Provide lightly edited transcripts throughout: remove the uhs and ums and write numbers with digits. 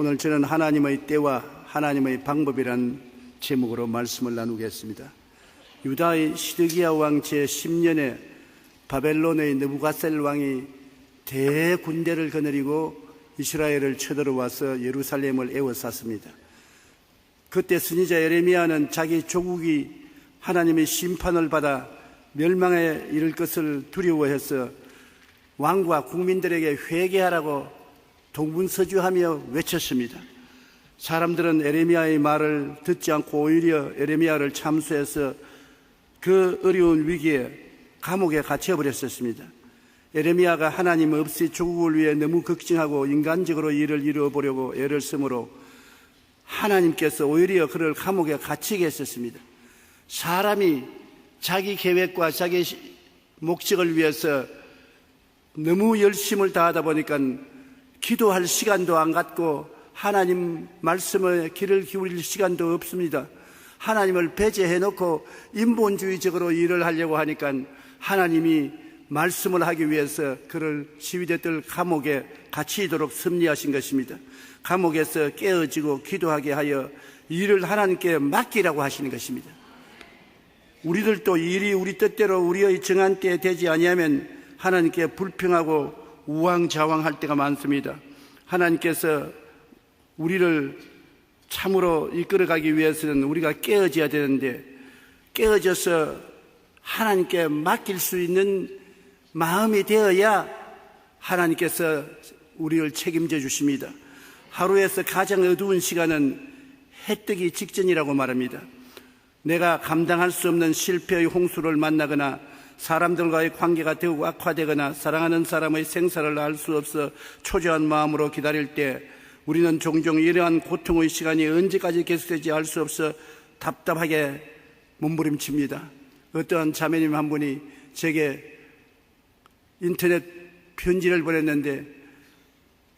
오늘 저는 하나님의 때와 하나님의 방법이란 제목으로 말씀을 나누겠습니다. 유다의 시드기야 왕 제10년에 바벨론의 느부갓셀 왕이 대군대를 거느리고 이스라엘을 쳐들어와서 예루살렘을 에워쌌습니다. 그때 선지자 예레미야는 자기 조국이 하나님의 심판을 받아 멸망에 이를 것을 두려워해서 왕과 국민들에게 회개하라고 동분서주하며 외쳤습니다. 사람들은 예레미야의 말을 듣지 않고 오히려 예레미야를 참수해서 그 어려운 위기에 감옥에 갇혀버렸었습니다. 예레미야가 하나님 없이 조국을 위해 너무 걱정하고 인간적으로 일을 이루어보려고 애를 쓰므로 하나님께서 오히려 그를 감옥에 갇히게 했었습니다. 사람이 자기 계획과 자기 목적을 위해서 너무 열심을 다하다 보니까 기도할 시간도 안 갖고 하나님 말씀에 귀를 기울일 시간도 없습니다. 하나님을 배제해놓고 인본주의적으로 일을 하려고 하니까 하나님이 말씀을 하기 위해서 그를 지휘대들 감옥에 갇히도록 섭리하신 것입니다. 감옥에서 깨어지고 기도하게 하여 일을 하나님께 맡기라고 하시는 것입니다. 우리들도 일이 우리 뜻대로 우리의 정한 때에 되지 아니하면 하나님께 불평하고 우왕좌왕할 때가 많습니다. 하나님께서 우리를 참으로 이끌어가기 위해서는 우리가 깨어져야 되는데 깨어져서 하나님께 맡길 수 있는 마음이 되어야 하나님께서 우리를 책임져 주십니다. 하루에서 가장 어두운 시간은 해 뜨기 직전이라고 말합니다. 내가 감당할 수 없는 실패의 홍수를 만나거나 사람들과의 관계가 더욱 악화되거나 사랑하는 사람의 생사를 알 수 없어 초조한 마음으로 기다릴 때 우리는 종종 이러한 고통의 시간이 언제까지 계속될지 알 수 없어 답답하게 몸부림칩니다. 어떠한 자매님 한 분이 제게 인터넷 편지를 보냈는데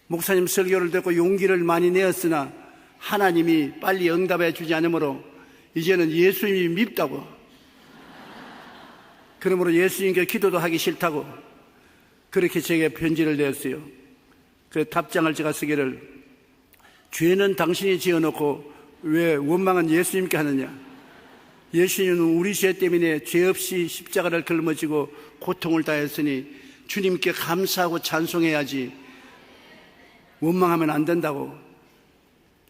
목사님 설교를 듣고 용기를 많이 내었으나 하나님이 빨리 응답해 주지 않으므로 이제는 예수님이 밉다고, 그러므로 예수님께 기도도 하기 싫다고 그렇게 제게 편지를 냈어요. 그 답장을 제가 쓰기를, 죄는 당신이 지어놓고 왜 원망은 예수님께 하느냐. 예수님은 우리 죄 때문에 죄 없이 십자가를 짊어지고 고통을 다했으니 주님께 감사하고 찬송해야지 원망하면 안 된다고.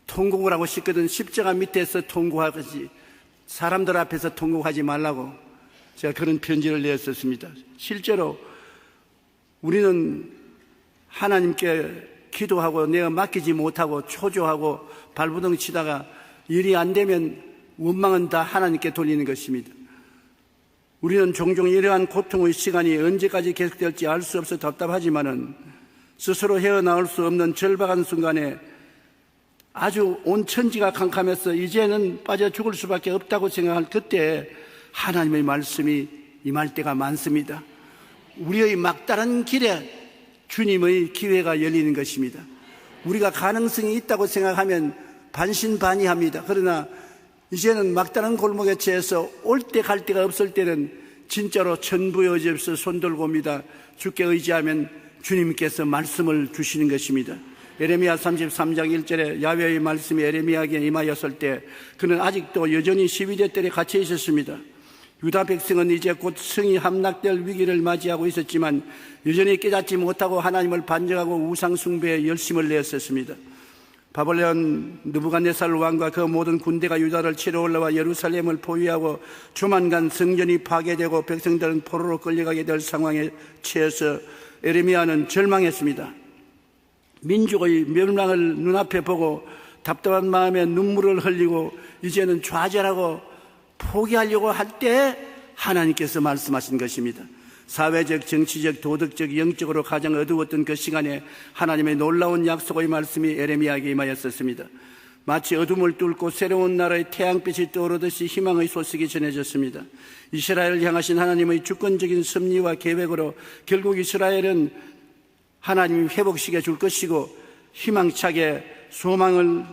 통곡을 하고 싶거든 십자가 밑에서 통곡하지 사람들 앞에서 통곡하지 말라고 제가 그런 편지를 냈었습니다. 실제로 우리는 하나님께 기도하고 내가 맡기지 못하고 초조하고 발부둥 치다가 일이 안 되면 원망은 다 하나님께 돌리는 것입니다. 우리는 종종 이러한 고통의 시간이 언제까지 계속될지 알 수 없어 답답하지만은 스스로 헤어나올 수 없는 절박한 순간에 아주 온 천지가 캄캄해서 이제는 빠져 죽을 수밖에 없다고 생각할 그때 하나님의 말씀이 임할 때가 많습니다. 우리의 막다른 길에 주님의 기회가 열리는 것입니다. 우리가 가능성이 있다고 생각하면 반신반의합니다. 그러나 이제는 막다른 골목에 처해서 올 때 갈 데가 없을 때는 진짜로 천부의 의지 없어 손들고 옵니다. 주께 의지하면 주님께서 말씀을 주시는 것입니다. 예레미야 33장 1절에 야훼의 말씀이 예레미야에게 임하였을 때 그는 아직도 여전히 시위대 뜰에 갇혀 있었습니다. 유다 백성은 이제 곧 성이 함락될 위기를 맞이하고 있었지만 여전히 깨닫지 못하고 하나님을 반정하고 우상 숭배에 열심을 내었었습니다. 바벨론 느부갓네살 왕과 그 모든 군대가 유다를 치러 올라와 예루살렘을 포위하고 조만간 성전이 파괴되고 백성들은 포로로 끌려가게 될 상황에 처해서 예레미야는 절망했습니다. 민족의 멸망을 눈앞에 보고 답답한 마음에 눈물을 흘리고 이제는 좌절하고 포기하려고 할 때 하나님께서 말씀하신 것입니다. 사회적, 정치적, 도덕적, 영적으로 가장 어두웠던 그 시간에 하나님의 놀라운 약속의 말씀이 예레미야에게 임하였었습니다. 마치 어둠을 뚫고 새로운 나라의 태양빛이 떠오르듯이 희망의 소식이 전해졌습니다. 이스라엘을 향하신 하나님의 주권적인 섭리와 계획으로 결국 이스라엘은 하나님이 회복시켜 줄 것이고 희망차게 소망을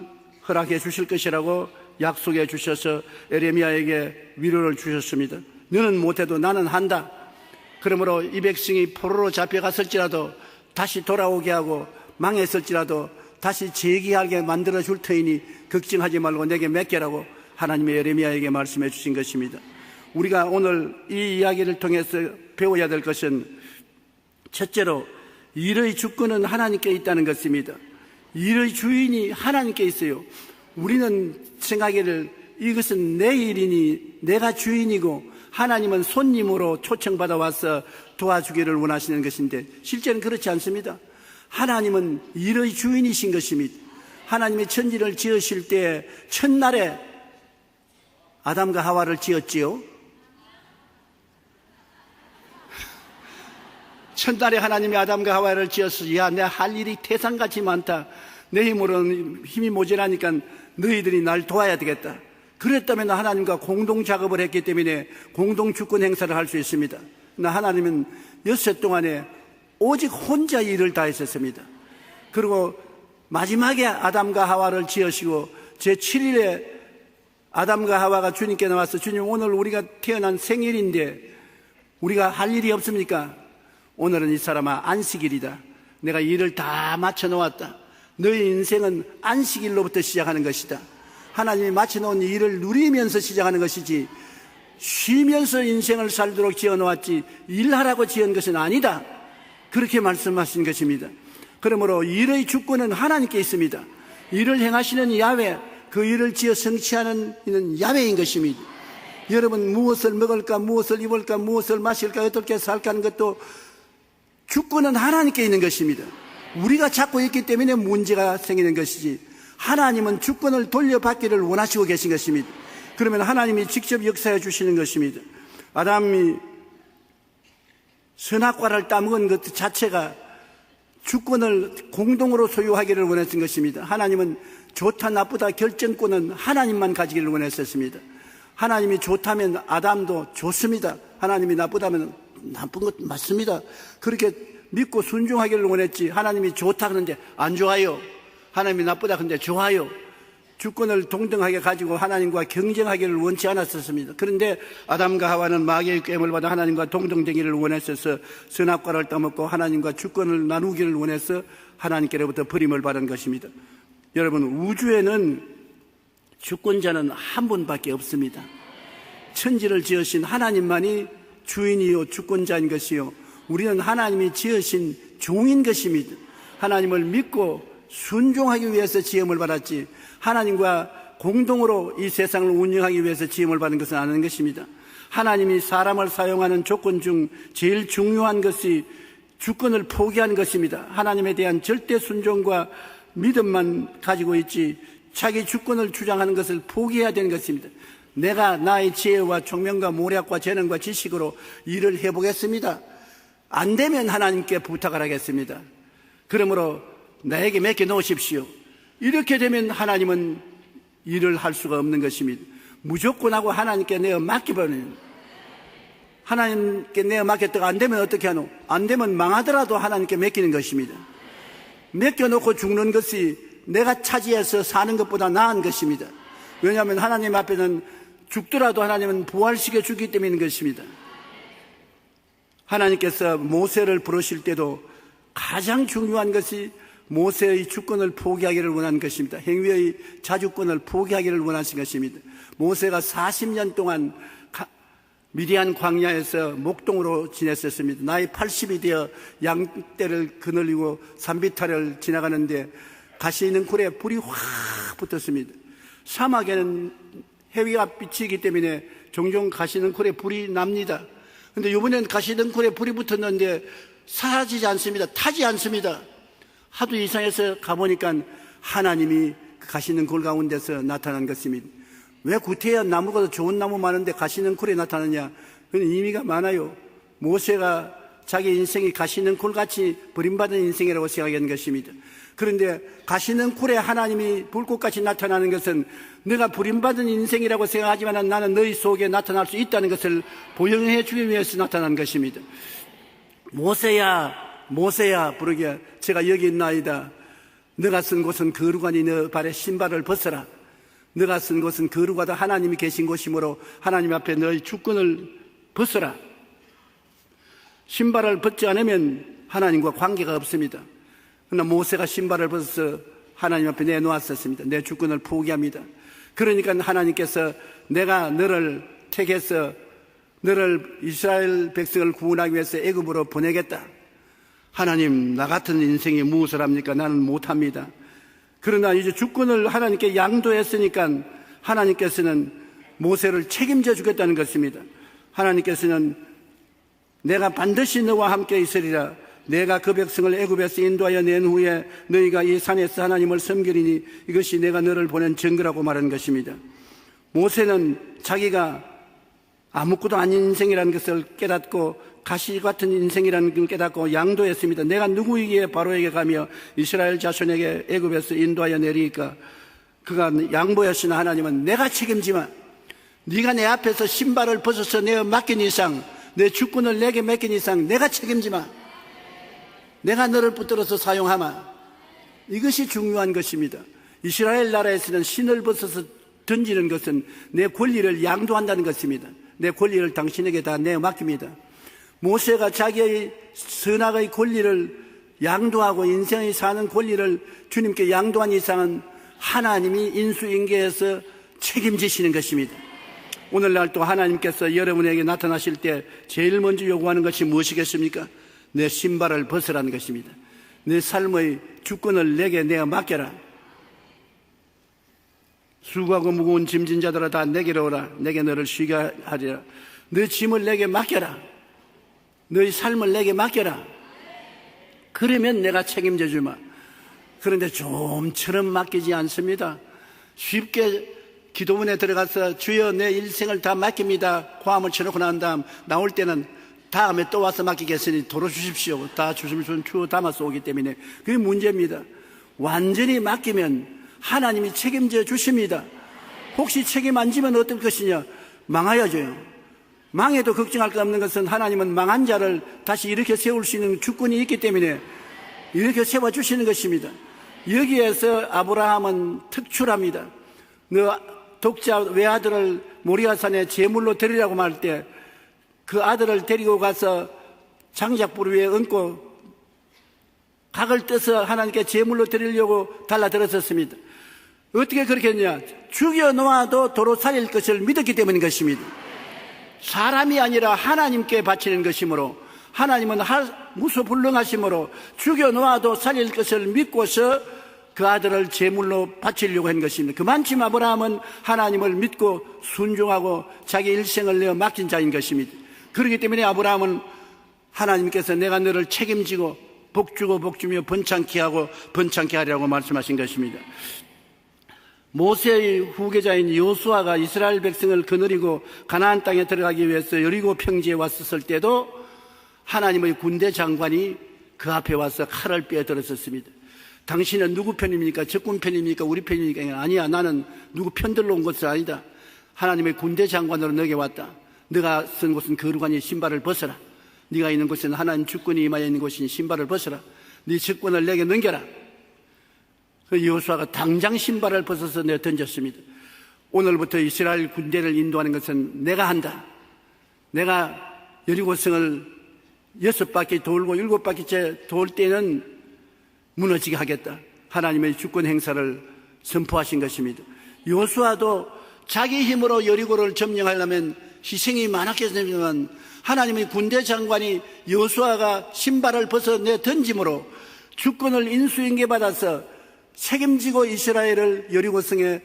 허락해 주실 것이라고 약속해 주셔서 예레미야에게 위로를 주셨습니다. 너는 못해도 나는 한다. 그러므로 이 백성이 포로로 잡혀갔을지라도 다시 돌아오게 하고 망했을지라도 다시 재기하게 만들어 줄 터이니 걱정하지 말고 내게 맡겨라고 하나님의 예레미야에게 말씀해 주신 것입니다. 우리가 오늘 이 이야기를 통해서 배워야 될 것은 첫째로 일의 주권은 하나님께 있다는 것입니다. 일의 주인이 하나님께 있어요. 우리는 생각하기를 이것은 내 일이니 내가 주인이고 하나님은 손님으로 초청받아 와서 도와주기를 원하시는 것인데 실제는 그렇지 않습니다. 하나님은 일의 주인이신 것입니다. 하나님이 천지를 지으실 때 첫날에 아담과 하와를 지었지요. 첫날에 하나님이 아담과 하와를 지어서 야, 내가 할 일이 태산같이 많다. 내 힘으로는 힘이 모자라니까 너희들이 날 도와야 되겠다. 그랬다면 하나님과 공동 작업을 했기 때문에 공동 주권 행사를 할 수 있습니다. 그러나 하나님은 엿새 동안에 오직 혼자 일을 다 했었습니다. 그리고 마지막에 아담과 하와를 지으시고 제7일에 아담과 하와가 주님께 나와서 주님 오늘 우리가 태어난 생일인데 우리가 할 일이 없습니까? 오늘은 이 사람아 안식일이다. 내가 일을 다 마쳐 놓았다. 너희 인생은 안식일로부터 시작하는 것이다. 하나님이 마쳐놓은 일을 누리면서 시작하는 것이지 쉬면서 인생을 살도록 지어놓았지 일하라고 지은 것은 아니다. 그렇게 말씀하신 것입니다. 그러므로 일의 주권은 하나님께 있습니다. 일을 행하시는 야훼, 그 일을 지어 성취하는 이는 야훼인 것입니다. 여러분 무엇을 먹을까, 무엇을 입을까, 무엇을 마실까, 어떻게 살까 하는 것도 주권은 하나님께 있는 것입니다. 우리가 찾고 있기 때문에 문제가 생기는 것이지 하나님은 주권을 돌려받기를 원하시고 계신 것입니다. 그러면 하나님이 직접 역사해 주시는 것입니다. 아담이 선악과를 따먹은 것 자체가 주권을 공동으로 소유하기를 원했던 것입니다. 하나님은 좋다 나쁘다 결정권은 하나님만 가지기를 원했었습니다. 하나님이 좋다면 아담도 좋습니다. 하나님이 나쁘다면 나쁜 것 맞습니다. 그렇게 믿고 순종하기를 원했지 하나님이 좋다 그러는데 안 좋아요. 하나님이 나쁘다 그런데 좋아요. 주권을 동등하게 가지고 하나님과 경쟁하기를 원치 않았었습니다. 그런데 아담과 하와는 마귀의 꾀임을 받아 하나님과 동등되기를 원했어서 선악과를 따먹고 하나님과 주권을 나누기를 원해서 하나님께로부터 버림을 받은 것입니다. 여러분 우주에는 주권자는 한 분밖에 없습니다. 천지를 지으신 하나님만이 주인이요 주권자인 것이요 우리는 하나님이 지으신 종인 것입니다. 하나님을 믿고 순종하기 위해서 지음을 받았지 하나님과 공동으로 이 세상을 운영하기 위해서 지음을 받은 것은 아닌 것입니다. 하나님이 사람을 사용하는 조건 중 제일 중요한 것이 주권을 포기한 것입니다. 하나님에 대한 절대 순종과 믿음만 가지고 있지 자기 주권을 주장하는 것을 포기해야 되는 것입니다. 내가 나의 지혜와 총명과 모략과 재능과 지식으로 일을 해보겠습니다. 안 되면 하나님께 부탁을 하겠습니다. 그러므로 나에게 맡겨 놓으십시오. 이렇게 되면 하나님은 일을 할 수가 없는 것입니다. 무조건 하고 하나님께 내어 맡겨버리는, 하나님께 내어 맡겼다가 안 되면 어떻게 하노? 안 되면 망하더라도 하나님께 맡기는 것입니다. 맡겨놓고 죽는 것이 내가 차지해서 사는 것보다 나은 것입니다. 왜냐하면 하나님 앞에는 죽더라도 하나님은 부활시켜 주기 때문인 것입니다. 하나님께서 모세를 부르실 때도 가장 중요한 것이 모세의 주권을 포기하기를 원한 것입니다. 행위의 자주권을 포기하기를 원하신 것입니다. 모세가 40년 동안 미디안 광야에서 목동으로 지냈었습니다. 나이 80이 되어 양떼를 거느리고 산비탈을 지나가는데 가시 있는 굴에 불이 확 붙었습니다. 사막에는 해위가 비치기 때문에 종종 가시 있는 굴에 불이 납니다. 그런데 이번엔 가시 있는 굴에 불이 붙었는데 사라지지 않습니다. 타지 않습니다. 하도 이상해서 가보니까 하나님이 가시는 굴 가운데서 나타난 것입니다. 왜 구태여 나무가 좋은 나무 많은데 가시는 굴에 나타나냐? 그건 의미가 많아요. 모세가 자기 인생이 가시는 굴같이 버림받은 인생이라고 생각하는 것입니다. 그런데 가시는 굴에 하나님이 불꽃같이 나타나는 것은 내가 버림받은 인생이라고 생각하지만 나는 너희 속에 나타날 수 있다는 것을 보여해 주기 위해서 나타난 것입니다. 모세야 모세야 부르게 제가 여기 있나이다. 너가 쓴 곳은 거룩하니 너 발에 신발을 벗어라. 너가 쓴 곳은 거룩하다. 하나님이 계신 곳이므로 하나님 앞에 너의 주권을 벗어라. 신발을 벗지 않으면 하나님과 관계가 없습니다. 그러나 모세가 신발을 벗어서 하나님 앞에 내놓았었습니다. 내 주권을 포기합니다. 그러니까 하나님께서 내가 너를 택해서 너를 이스라엘 백성을 구원하기 위해서 애굽으로 보내겠다. 하나님, 나 같은 인생이 무엇을 합니까? 나는 못합니다. 그러나 이제 주권을 하나님께 양도했으니까 하나님께서는 모세를 책임져 주겠다는 것입니다. 하나님께서는 내가 반드시 너와 함께 있으리라. 내가 그 백성을 애굽에서 인도하여 낸 후에 너희가 이 산에서 하나님을 섬기리니 이것이 내가 너를 보낸 증거라고 말한 것입니다. 모세는 자기가 아무것도 아닌 인생이라는 것을 깨닫고 가시 같은 인생이라는 걸 깨닫고 양도했습니다. 내가 누구에게 바로에게 가며 이스라엘 자손에게 애굽에서 인도하여 내리니까 그가 양보했으나 하나님은 내가 책임지마. 네가 내 앞에서 신발을 벗어서 내가 맡긴 이상, 내 주권을 내게 맡긴 이상 내가 책임지마. 내가 너를 붙들어서 사용하마. 이것이 중요한 것입니다. 이스라엘 나라에서는 신을 벗어서 던지는 것은 내 권리를 양도한다는 것입니다. 내 권리를 당신에게 다 내어 맡깁니다. 모세가 자기의 선악의 권리를 양도하고 인생의 사는 권리를 주님께 양도한 이상은 하나님이 인수인계해서 책임지시는 것입니다. 오늘날 또 하나님께서 여러분에게 나타나실 때 제일 먼저 요구하는 것이 무엇이겠습니까? 내 신발을 벗으라는 것입니다. 내 삶의 주권을 내게 내어 맡겨라. 수고하고 무거운 짐진 자들아 다 내게로 오라. 내게 너를 쉬게 하리라. 너 짐을 내게 맡겨라. 너의 삶을 내게 맡겨라. 그러면 내가 책임져 주마. 그런데 좀처럼 맡기지 않습니다. 쉽게 기도문에 들어가서 주여 내 일생을 다 맡깁니다. 고함을 쳐놓고 난 다음 나올 때는 다음에 또 와서 맡기겠으니 도로 주십시오. 다 주시면 주워 담아서 오기 때문에 그게 문제입니다. 완전히 맡기면 하나님이 책임져 주십니다. 혹시 책임 안 지면 어떨 것이냐? 망하여져요. 망해도 걱정할 거 없는 것은 하나님은 망한 자를 다시 일으켜 세울 수 있는 주권이 있기 때문에 이렇게 세워주시는 것입니다. 여기에서 아브라함은 특출합니다. 너 독자 외아들을 모리아산에 제물로 드리라고 말할 때 그 아들을 데리고 가서 장작불 위에 얹고 각을 떼서 하나님께 제물로 드리려고 달라들었었습니다. 어떻게 그렇게 했냐? 죽여놓아도 도로 살릴 것을 믿었기 때문인 것입니다. 사람이 아니라 하나님께 바치는 것이므로 하나님은 무소불능하시므로 죽여놓아도 살릴 것을 믿고서 그 아들을 제물로 바치려고 한 것입니다. 그만큼 아브라함은 하나님을 믿고 순종하고 자기 일생을 내어 맡긴 자인 것입니다. 그렇기 때문에 아브라함은 하나님께서 내가 너를 책임지고 복주고 복주며 번창케 하고 번창케 하리라고 말씀하신 것입니다. 모세의 후계자인 여호수아가 이스라엘 백성을 거느리고 가나안 땅에 들어가기 위해서 여리고 평지에 왔었을 때도 하나님의 군대 장관이 그 앞에 와서 칼을 빼들었었습니다. 당신은 누구 편입니까? 적군 편입니까? 우리 편입니까? 아니야, 나는 누구 편들러 온 것은 아니다. 하나님의 군대 장관으로 너에게 왔다. 네가 쓴 곳은 거룩하니 신발을 벗어라. 네가 있는 곳은 하나님 주권이 임하여 있는 곳이니 신발을 벗어라. 네 직권을 내게 넘겨라. 그 여호수아가 당장 신발을 벗어서 내어 던졌습니다. 오늘부터 이스라엘 군대를 인도하는 것은 내가 한다. 내가 여리고성을 6바퀴 돌고 7바퀴째 돌 때는 무너지게 하겠다. 하나님의 주권 행사를 선포하신 것입니다. 여호수아도 자기 힘으로 여리고를 점령하려면 희생이 많았겠지만 하나님의 군대 장관이 여호수아가 신발을 벗어 내 던짐으로 주권을 인수인계받아서 책임지고 이스라엘을 여리고성에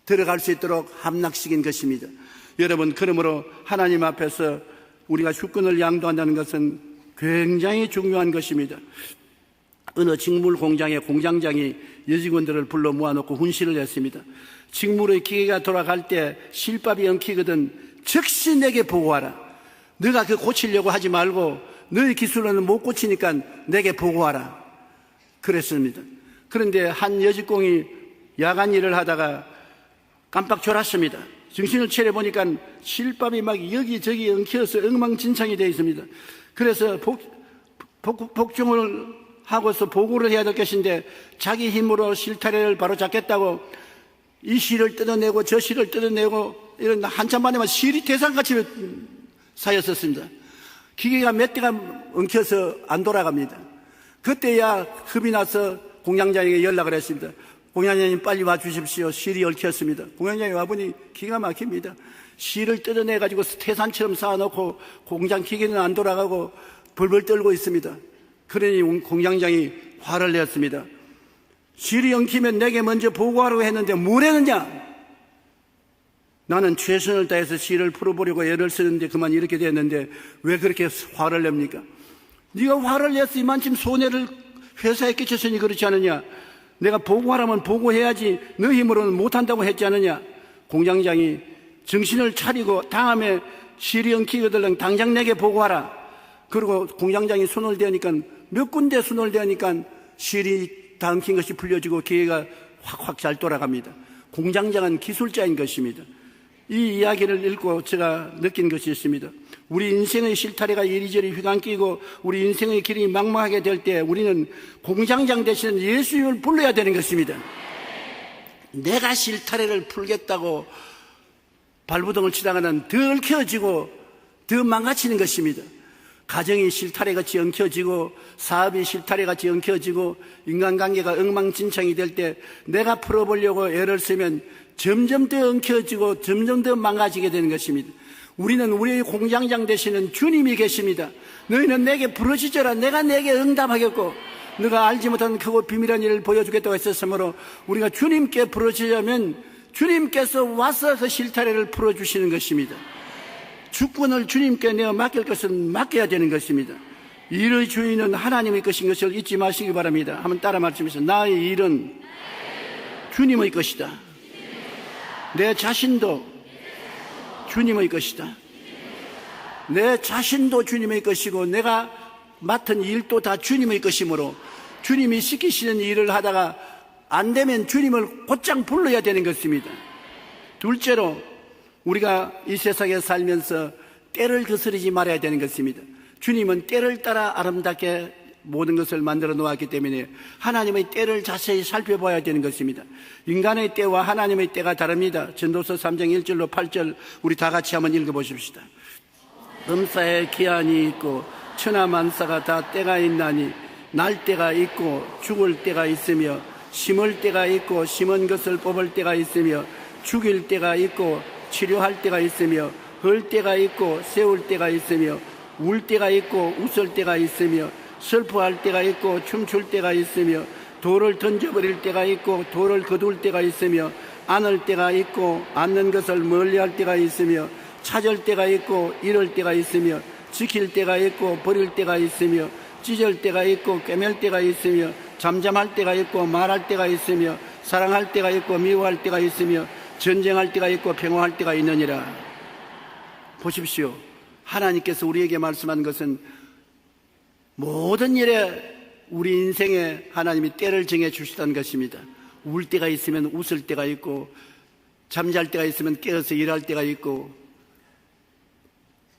들어갈 수 있도록 함락시킨 것입니다. 여러분, 그러므로 하나님 앞에서 우리가 주권을 양도한다는 것은 굉장히 중요한 것입니다. 어느 직물 공장의 공장장이 여직원들을 불러 모아놓고 훈시를 했습니다. 직물의 기계가 돌아갈 때 실밥이 엉키거든 즉시 내게 보고하라. 너가 그 고치려고 하지 말고 너의 기술로는 못 고치니까 내게 보고하라. 그랬습니다. 그런데 한 여직공이 야간 일을 하다가 깜빡 졸았습니다. 정신을 차려보니까 실밥이 막 여기저기 엉켜서 엉망진창이 되어 있습니다. 그래서 복종을 하고서 보고를 해야 될 것인데 자기 힘으로 실타래를 바로 잡겠다고 이 실을 뜯어내고 저 실을 뜯어내고 이런 한참 만에만 실이 대상같이 쌓였었습니다. 기계가 몇 대가 엉켜서 안 돌아갑니다. 그때야 겁이 나서 공장장에게 연락을 했습니다. 공장장님 빨리 와주십시오. 실이 얽혔습니다. 공장장이 와보니 기가 막힙니다. 실을 뜯어내가지고 태산처럼 쌓아놓고 공장 기계는 안 돌아가고 벌벌 떨고 있습니다. 그러니 공장장이 화를 냈습니다. 실이 엉키면 내게 먼저 보고하라고 했는데 뭘 했느냐? 나는 최선을 다해서 실을 풀어보려고 애를 쓰는데 그만 이렇게 됐는데 왜 그렇게 화를 냅니까? 네가 화를 내서 이만큼 손해를 회사에 끼쳤으니 그렇지 않느냐? 내가 보고하라면 보고해야지 너 힘으로는 못한다고 했지 않느냐? 공장장이 정신을 차리고 다음에 실이 엉키거든 당장 내게 보고하라. 그리고 공장장이 손을 대니까 몇 군데 손을 대니까 실이 다 엉킨 것이 풀려지고 기계가 확확 잘 돌아갑니다. 공장장은 기술자인 것입니다. 이 이야기를 읽고 제가 느낀 것이 있습니다. 우리 인생의 실타래가 이리저리 휘감기고 우리 인생의 길이 막막하게 될 때 우리는 공장장 대신 예수님을 불러야 되는 것입니다. 내가 실타래를 풀겠다고 발부동을 치다가는 더 얽혀지고 더 망가지는 것입니다. 가정이 실타래같이 엉켜지고 사업이 실타래같이 엉켜지고 인간관계가 엉망진창이 될 때 내가 풀어보려고 애를 쓰면 점점 더 엉켜지고 점점 더 망가지게 되는 것입니다. 우리는 우리의 공장장 되시는 주님이 계십니다. 너희는 내게 부르짖어라. 내가 내게 응답하겠고 너가 알지 못한 크고 비밀한 일을 보여주겠다고 했었으므로 우리가 주님께 부르짖으면 주님께서 와서 그 실타래를 풀어주시는 것입니다. 주권을 주님께 내어 맡길 것은 맡겨야 되는 것입니다. 일의 주인은 하나님의 것인 것을 잊지 마시기 바랍니다. 한번 따라 말씀하세요. 나의 일은 주님의 것이다. 내 자신도 주님의 것이다. 내 자신도 주님의 것이고 내가 맡은 일도 다 주님의 것이므로 주님이 시키시는 일을 하다가 안 되면 주님을 곧장 불러야 되는 것입니다. 둘째로 우리가 이 세상에 살면서 때를 거스르지 말아야 되는 것입니다. 주님은 때를 따라 아름답게 모든 것을 만들어 놓았기 때문에 하나님의 때를 자세히 살펴봐야 되는 것입니다. 인간의 때와 하나님의 때가 다릅니다. 전도서 3장 1절로 8절 우리 다 같이 한번 읽어보십시다. 음사에 기한이 있고 천하만사가 다 때가 있나니 날 때가 있고 죽을 때가 있으며 심을 때가 있고 심은 것을 뽑을 때가 있으며 죽일 때가 있고 치료할 때가 있으며 헐 때가 있고 세울 때가 있으며 울 때가 있고 웃을 때가 있으며 슬퍼할 때가 있고 춤출 때가 있으며 돌을 던져버릴 때가 있고 돌을 거둘 때가 있으며 안을 때가 있고 안는 것을 멀리할 때가 있으며 찾을 때가 있고 잃을 때가 있으며 지킬 때가 있고 버릴 때가 있으며 찢을 때가 있고 꿰맬 때가 있으며 잠잠할 때가 있고 말할 때가 있으며 사랑할 때가 있고 미워할 때가 있으며 전쟁할 때가 있고 평화할 때가 있느니라. 보십시오. 하나님께서 우리에게 말씀한 것은 모든 일에 우리 인생에 하나님이 때를 정해 주시다는 것입니다. 울 때가 있으면 웃을 때가 있고 잠잘 때가 있으면 깨어서 일할 때가 있고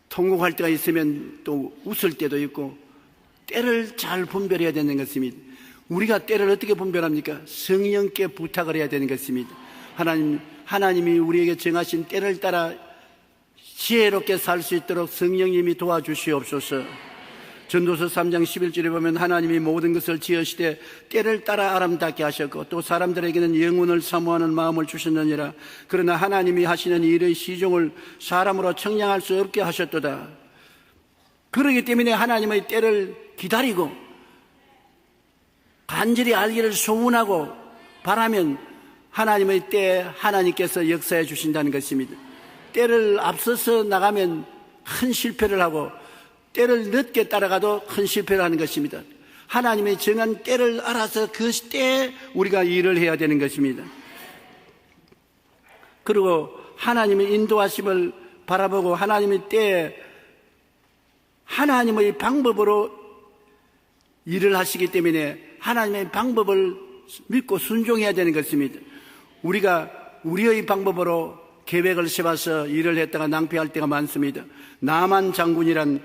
통곡할 때가 있으면 또 웃을 때도 있고 때를 잘 분별해야 되는 것입니다. 우리가 때를 어떻게 분별합니까? 성령께 부탁을 해야 되는 것입니다. 하나님이 우리에게 정하신 때를 따라 지혜롭게 살 수 있도록 성령님이 도와주시옵소서. 전도서 3장 11절에 보면 하나님이 모든 것을 지으시되 때를 따라 아름답게 하셨고 또 사람들에게는 영혼을 사모하는 마음을 주셨느니라. 그러나 하나님이 하시는 일의 시종을 사람으로 청량할 수 없게 하셨도다. 그러기 때문에 하나님의 때를 기다리고 간절히 알기를 소원하고 바라면 하나님의 때에 하나님께서 역사해 주신다는 것입니다. 때를 앞서서 나가면 큰 실패를 하고 때를 늦게 따라가도 큰 실패를 하는 것입니다. 하나님의 정한 때를 알아서 그 때에 우리가 일을 해야 되는 것입니다. 그리고 하나님의 인도하심을 바라보고 하나님의 때에 하나님의 방법으로 일을 하시기 때문에 하나님의 방법을 믿고 순종해야 되는 것입니다. 우리가 우리의 방법으로 계획을 세워서 일을 했다가 낭패할 때가 많습니다. 나만 장군이란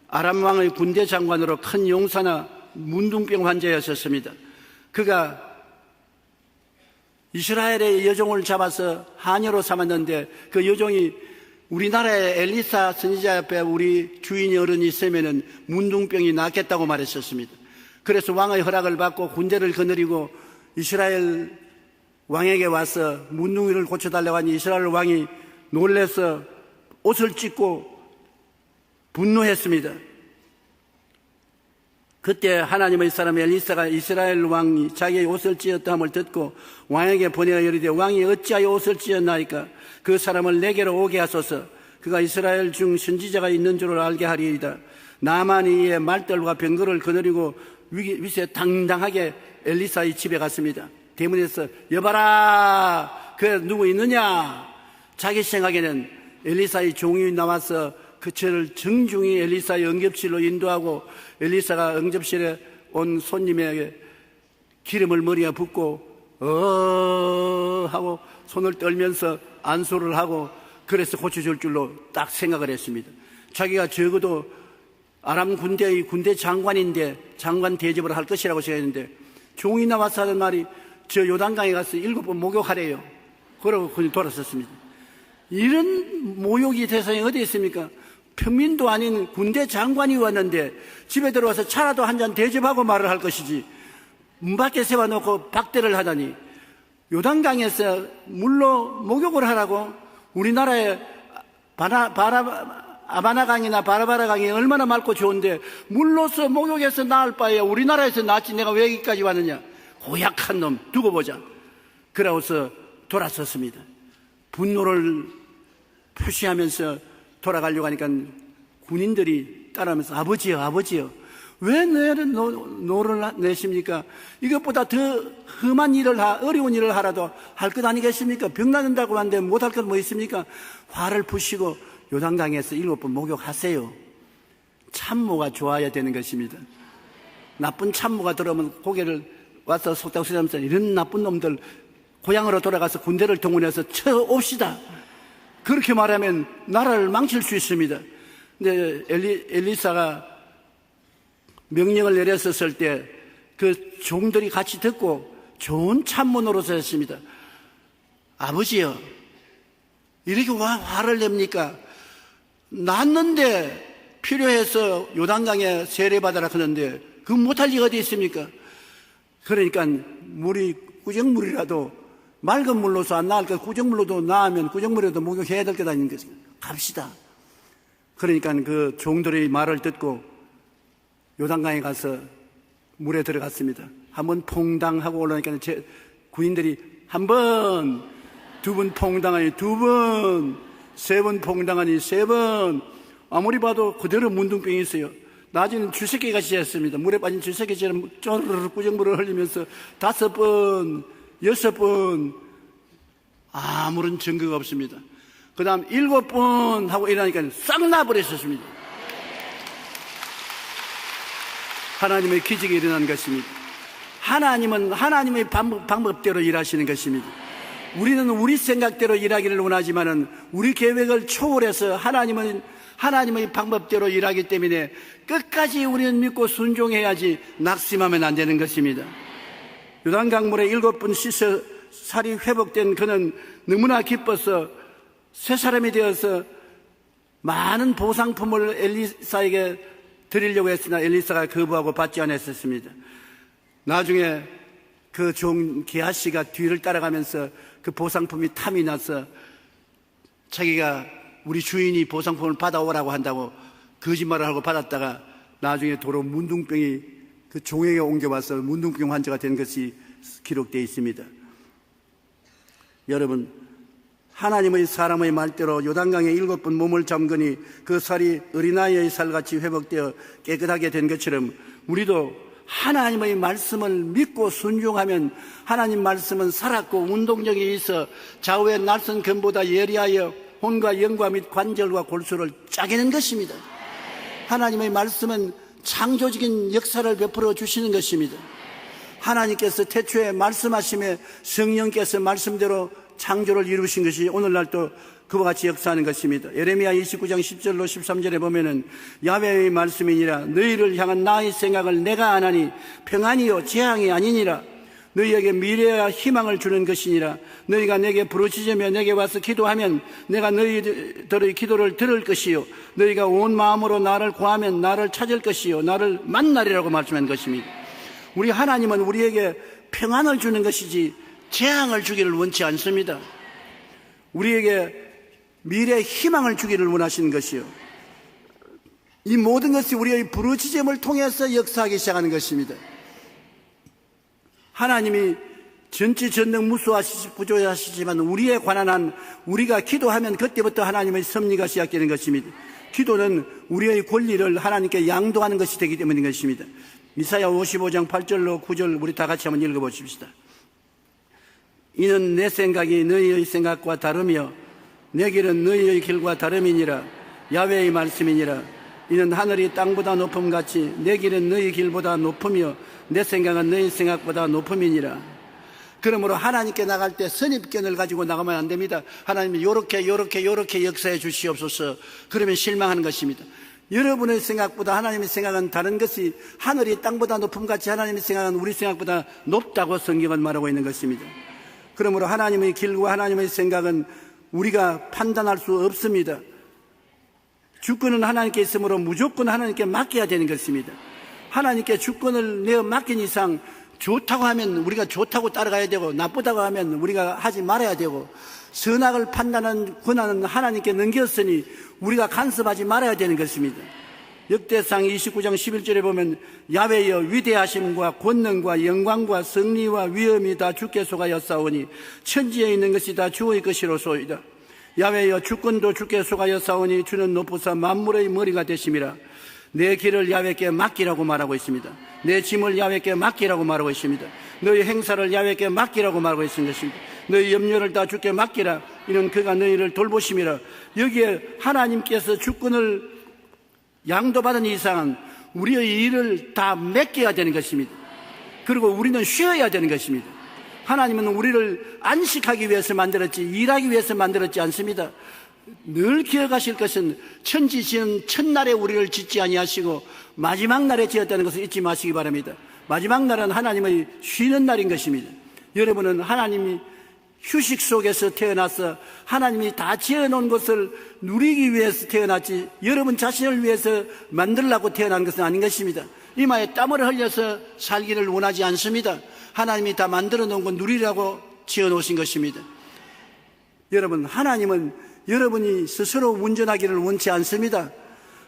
아람 왕의 군대 장관으로 큰 용사나 문둥병 환자였었습니다. 그가 이스라엘의 여종을 잡아서 하녀로 삼았는데 그 여종이 우리나라의 엘리사 선지자 옆에 우리 주인이 어른이 있으면은 문둥병이 낫겠다고 말했었습니다. 그래서 왕의 허락을 받고 군대를 거느리고 이스라엘 왕에게 와서 문둥이를 고쳐달라고 하니 이스라엘 왕이 놀라서 옷을 찢고 분노했습니다. 그때 하나님의 사람 엘리사가 이스라엘 왕이 자기의 옷을 찢었다함을 듣고 왕에게 보내어 이르되 왕이 어찌하여 옷을 찢었나이까? 그 사람을 내게로 오게 하소서. 그가 이스라엘 중 선지자가 있는 줄을 알게 하리이다. 나만이 이에 말들과 병거를 거느리고 위세 당당하게 엘리사의 집에 갔습니다. 대문에서 여봐라, 그 누구 있느냐? 자기 생각에는 엘리사의 종이 나와서 그처를 정중히 엘리사의 응접실로 인도하고 엘리사가 응접실에 온 손님에게 기름을 머리에 붓고 하고 손을 떨면서 안수를 하고 그래서 고쳐줄 줄로 딱 생각을 했습니다. 자기가 적어도 아람 군대의 군대 장관인데 장관 대접을 할 것이라고 생각했는데 종이 나와서 하는 말이 저 요단강에 가서 7번 목욕하래요. 그러고 그냥 돌아섰습니다. 이런 모욕이 세상에 어디 있습니까? 평민도 아닌 군대 장관이 왔는데 집에 들어와서 차라도 한 잔 대접하고 말을 할 것이지 문 밖에 세워놓고 박대를 하다니 요단강에서 물로 목욕을 하라고 우리나라에 아바나강이나 바라바라강이 얼마나 맑고 좋은데 물로서 목욕해서 나을 바에 우리나라에서 낫지 내가 왜 여기까지 왔느냐. 고약한 놈 두고 보자. 그러고서 돌아섰습니다. 분노를 표시하면서 돌아가려고 하니까 군인들이 따라하면서 아버지요 왜 노를 내십니까? 이것보다 더 험한 일을 어려운 일을 하라도 할 것 아니겠습니까? 병 낫는다고 하는데 못할 것 뭐 있습니까? 화를 푸시고 요단강에서 7번 목욕하세요. 참모가 좋아야 되는 것입니다. 나쁜 참모가 들어오면 고개를 와서 속닥속닥하면서 이런 나쁜 놈들 고향으로 돌아가서 군대를 동원해서 쳐옵시다. 그렇게 말하면 나라를 망칠 수 있습니다. 근데 엘리사가 명령을 내렸었을 때 그 종들이 같이 듣고 좋은 참모 노릇을 했습니다. 아버지요, 이렇게 화를 냅니까? 났는데 필요해서 요단강에 세례받아라 하는데 그 못할 리가 어디 있습니까? 그러니까 물이 구정물이라도 맑은 물로서 안 나을 것, 구정물로도 나으면 구정물에도 목욕해야 될 것 아닌 것입니다. 갑시다. 그러니까 그 종들의 말을 듣고 요단강에 가서 물에 들어갔습니다. 한번 퐁당하고 올라오니까 군인들이 한 번, 두 번 퐁당하니 두 번, 세 번 퐁당하니 세 번. 아무리 봐도 그대로 문둥병이 있어요. 나중에는 주새끼가 시작했습니다. 물에 빠진 주새끼처럼 쪼르르 구정물을 흘리면서 5번, 6번 아무런 증거가 없습니다. 그 다음 7번 하고 일어나니까 싹 나버렸었습니다. 하나님의 기적이 일어난 것입니다. 하나님은 하나님의 방법대로 일하시는 것입니다. 우리는 우리 생각대로 일하기를 원하지만은 우리 계획을 초월해서 하나님의 방법대로 일하기 때문에 끝까지 우리는 믿고 순종해야지 낙심하면 안 되는 것입니다. 요단강물에 7번 씻어 살이 회복된 그는 너무나 기뻐서 새 사람이 되어서 많은 보상품을 엘리사에게 드리려고 했으나 엘리사가 거부하고 받지 않았었습니다. 나중에 그 종 게하시가 뒤를 따라가면서 그 보상품이 탐이 나서 자기가 우리 주인이 보상품을 받아오라고 한다고 거짓말을 하고 받았다가 나중에 도로 문둥병이 그 종에게 옮겨와서 문둥병 환자가 된 것이 기록되어 있습니다. 여러분, 하나님의 사람의 말대로 요단강에 7번 몸을 잠그니 그 살이 어린아이의 살같이 회복되어 깨끗하게 된 것처럼 우리도 하나님의 말씀을 믿고 순종하면 하나님 말씀은 살았고 운동력이 있어 좌우의 날선 검보다 예리하여 혼과 영과 및 관절과 골수를 짜게는 것입니다. 하나님의 말씀은 창조적인 역사를 베풀어 주시는 것입니다. 하나님께서 태초에 말씀하심에 성령께서 말씀대로 창조를 이루신 것이 오늘날도 그와 같이 역사하는 것입니다. 예레미야 29장 10절로 13절에 보면은 야훼의 말씀이니라 너희를 향한 나의 생각을 내가 아나니 평안이요 재앙이 아니니라 너희에게 미래와 희망을 주는 것이니라 너희가 내게 부르짖으며 내게 와서 기도하면 내가 너희들의 기도를 들을 것이요 너희가 온 마음으로 나를 구하면 나를 찾을 것이요 나를 만나리라고 말씀한 것입니다. 우리 하나님은 우리에게 평안을 주는 것이지 재앙을 주기를 원치 않습니다. 우리에게 미래의 희망을 주기를 원하시는 것이요, 이 모든 것이 우리의 부르짖음을 통해서 역사하기 시작하는 것입니다. 하나님이 전지전능 무수하시지 부조하시지만 우리에 관한 한 우리가 기도하면 그때부터 하나님의 섭리가 시작되는 것입니다. 기도는 우리의 권리를 하나님께 양도하는 것이 되기 때문인 것입니다. 이사야 55장 8절로 9절 우리 다 같이 한번 읽어보십시다. 이는 내 생각이 너희의 생각과 다르며 내 길은 너희의 길과 다름이니라. 야훼의 말씀이니라. 이는 하늘이 땅보다 높음같이 내 길은 너희 길보다 높으며 내 생각은 너희 생각보다 높음이니라. 그러므로 하나님께 나갈 때 선입견을 가지고 나가면 안 됩니다. 하나님이 요렇게 역사해 주시옵소서. 그러면 실망하는 것입니다. 여러분의 생각보다 하나님의 생각은 다른 것이, 하늘이 땅보다 높음같이 하나님의 생각은 우리 생각보다 높다고 성경은 말하고 있는 것입니다. 그러므로 하나님의 길과 하나님의 생각은 우리가 판단할 수 없습니다. 주권은 하나님께 있으므로 무조건 하나님께 맡겨야 되는 것입니다. 하나님께 주권을 내어 맡긴 이상 좋다고 하면 우리가 좋다고 따라가야 되고, 나쁘다고 하면 우리가 하지 말아야 되고, 선악을 판단하는 권한은 하나님께 넘겼으니 우리가 간섭하지 말아야 되는 것입니다. 역대상 29장 11절에 보면 야훼여 위대하심과 권능과 영광과 승리와 위엄이 다 주께 속하였사오니 천지에 있는 것이 다 주의 것이로소이다. 야훼여 주권도 주께 속하였사오니 주는 높으사 만물의 머리가 되심이라. 내 길을 야훼께 맡기라고 말하고 있습니다. 내 짐을 야훼께 맡기라고 말하고 있습니다. 너희 행사를 야훼께 맡기라고 말하고 있는 것입니다. 너희 염려를 다 주께 맡기라. 이는 그가 너희를 돌보심이라. 여기에 하나님께서 주권을 양도받은 이상은 우리의 일을 다 맡겨야 되는 것입니다. 그리고 우리는 쉬어야 되는 것입니다. 하나님은 우리를 안식하기 위해서 만들었지 일하기 위해서 만들었지 않습니다. 늘 기억하실 것은 천지 지은 첫날에 우리를 짓지 아니하시고 마지막 날에 지었다는 것을 잊지 마시기 바랍니다. 마지막 날은 하나님의 쉬는 날인 것입니다. 여러분은 하나님이 휴식 속에서 태어나서 하나님이 다 지어놓은 것을 누리기 위해서 태어났지 여러분 자신을 위해서 만들려고 태어난 것은 아닌 것입니다. 이마에 땀을 흘려서 살기를 원하지 않습니다. 하나님이 다 만들어 놓은 것 누리라고 지어놓으신 것입니다. 여러분, 하나님은 여러분이 스스로 운전하기를 원치 않습니다.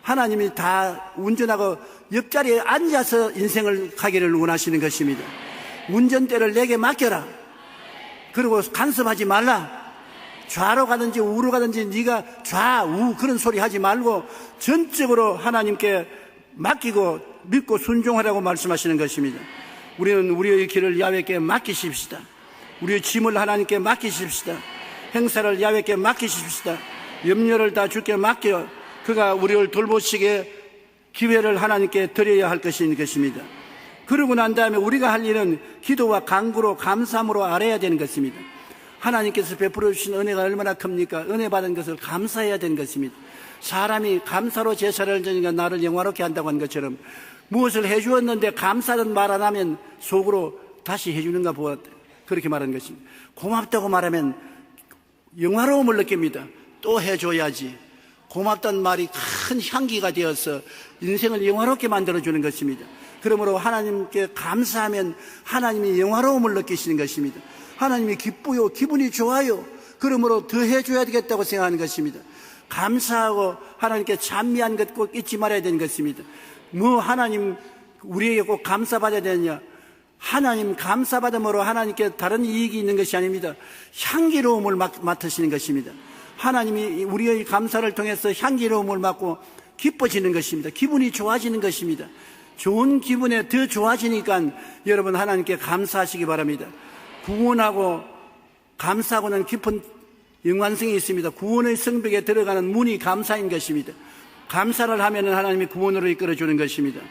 하나님이 다 운전하고 옆자리에 앉아서 인생을 가기를 원하시는 것입니다. 운전대를 내게 맡겨라. 그리고 간섭하지 말라. 좌로 가든지 우로 가든지 네가 좌우 그런 소리 하지 말고 전적으로 하나님께 맡기고 믿고 순종하라고 말씀하시는 것입니다. 우리는 우리의 길을 야훼께 맡기십시다. 우리의 짐을 하나님께 맡기십시다. 행사를 야훼께 맡기십시다. 염려를 다 주께 맡겨 그가 우리를 돌보시게 기회를 하나님께 드려야 할 것인 것입니다. 그러고 난 다음에 우리가 할 일은 기도와 간구로 감사함으로 알아야 되는 것입니다. 하나님께서 베풀어 주신 은혜가 얼마나 큽니까? 은혜 받은 것을 감사해야 되는 것입니다. 사람이 감사로 제사를 드리니까 나를 영화롭게 한다고 한 것처럼 무엇을 해주었는데 감사는 말 안 하면 속으로 다시 해주는가 보았다. 그렇게 말하는 것입니다. 고맙다고 말하면 영화로움을 느낍니다. 또 해줘야지. 고맙다는 말이 큰 향기가 되어서 인생을 영화롭게 만들어주는 것입니다. 그러므로 하나님께 감사하면 하나님이 영화로움을 느끼시는 것입니다. 하나님이 기쁘요, 기분이 좋아요. 그러므로 더 해줘야 되겠다고 생각하는 것입니다. 감사하고 하나님께 찬미한 것 꼭 잊지 말아야 되는 것입니다. 뭐 하나님 우리에게 꼭 감사받아야 되느냐? 하나님 감사받음으로 하나님께 다른 이익이 있는 것이 아닙니다. 향기로움을 맡으시는 것입니다. 하나님이 우리의 감사를 통해서 향기로움을 맡고 기뻐지는 것입니다. 기분이 좋아지는 것입니다. 좋은 기분에 더 좋아지니까 여러분 하나님께 감사하시기 바랍니다. 구원하고 감사하고는 깊은 연관성이 있습니다. 구원의 성벽에 들어가는 문이 감사인 것입니다. 감사를 하면 하나님이 구원으로 이끌어주는 것입니다.